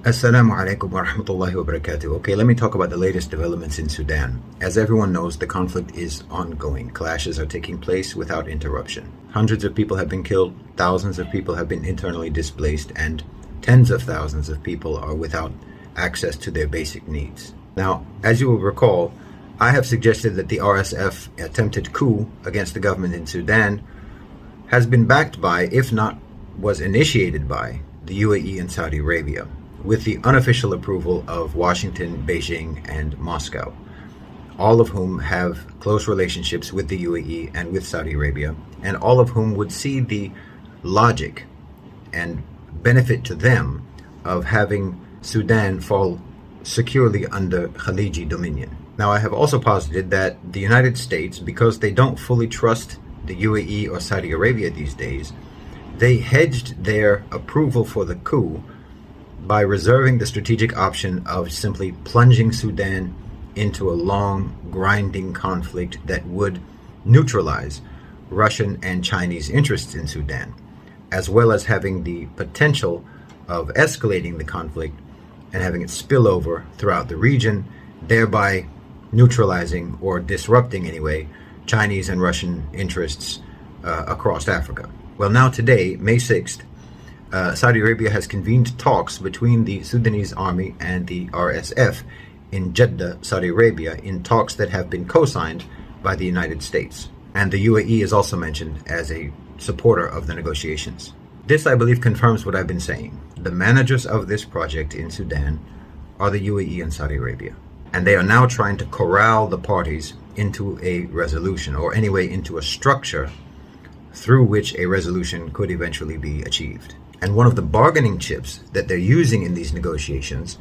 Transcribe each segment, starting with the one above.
Assalamu alaikum wa rahmatullahi wa barakatuh. Okay, let me talk about the latest developments in Sudan. As everyone knows, the conflict is ongoing. Clashes are taking place without interruption. Hundreds of people have been killed, thousands of people have been internally displaced, and tens of thousands of people are without access to their basic needs. Now, as you will recall, I have suggested that the RSF attempted coup against the government in Sudan has been backed by, if not was initiated by, the UAE and Saudi Arabia, with the unofficial approval of Washington, Beijing, and Moscow, all of whom have close relationships with the UAE and with Saudi Arabia, and all of whom would see the logic and benefit to them of having Sudan fall securely under Khaliji dominion. Now, I have also posited that the United States, because they don't fully trust the UAE or Saudi Arabia these days, they hedged their approval for the coup by reserving the strategic option of simply plunging Sudan into a long, grinding conflict that would neutralize Russian and Chinese interests in Sudan, as well as having the potential of escalating the conflict and having it spill over throughout the region, thereby neutralizing or disrupting anyway Chinese and Russian interests across Africa. Well, now today, May 6th, Saudi Arabia has convened talks between the Sudanese army and the RSF in Jeddah, Saudi Arabia, in talks that have been co-signed by the United States. And the UAE is also mentioned as a supporter of the negotiations. This, I believe, confirms what I've been saying. The managers of this project in Sudan are the UAE and Saudi Arabia. And they are now trying to corral the parties into a resolution, or anyway into a structure through which a resolution could eventually be achieved. And one of the bargaining chips that they're using in these negotiations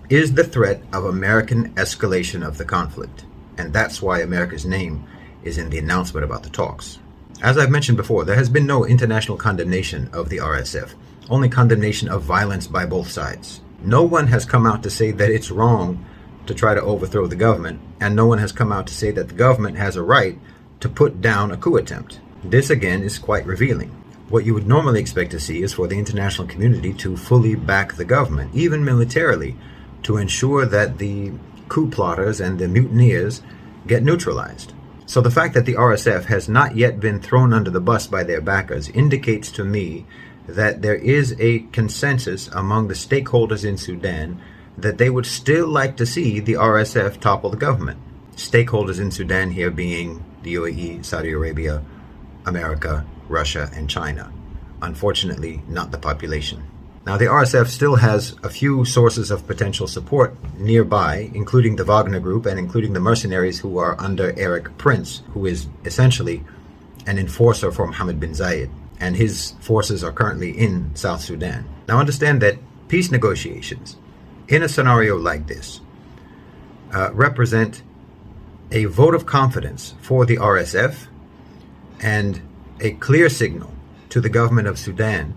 is the threat of American escalation of the conflict. And that's why America's name is in the announcement about the talks. As I've mentioned before, there has been no international condemnation of the RSF, only condemnation of violence by both sides. No one has come out to say that it's wrong to try to overthrow the government, and no one has come out to say that the government has a right to put down a coup attempt. This again is quite revealing. What you would normally expect to see is for the international community to fully back the government, even militarily, to ensure that the coup plotters and the mutineers get neutralized. So the fact that the RSF has not yet been thrown under the bus by their backers indicates to me that there is a consensus among the stakeholders in Sudan that they would still like to see the RSF topple the government. Stakeholders in Sudan here being the UAE, Saudi Arabia, America, Russia, and China. Unfortunately, not the population. Now, the RSF still has a few sources of potential support nearby, including the Wagner Group and including the mercenaries who are under Eric Prince, who is essentially an enforcer for Mohammed bin Zayed, and his forces are currently in South Sudan. Now, understand that peace negotiations in a scenario like this represent a vote of confidence for the RSF and a clear signal to the government of Sudan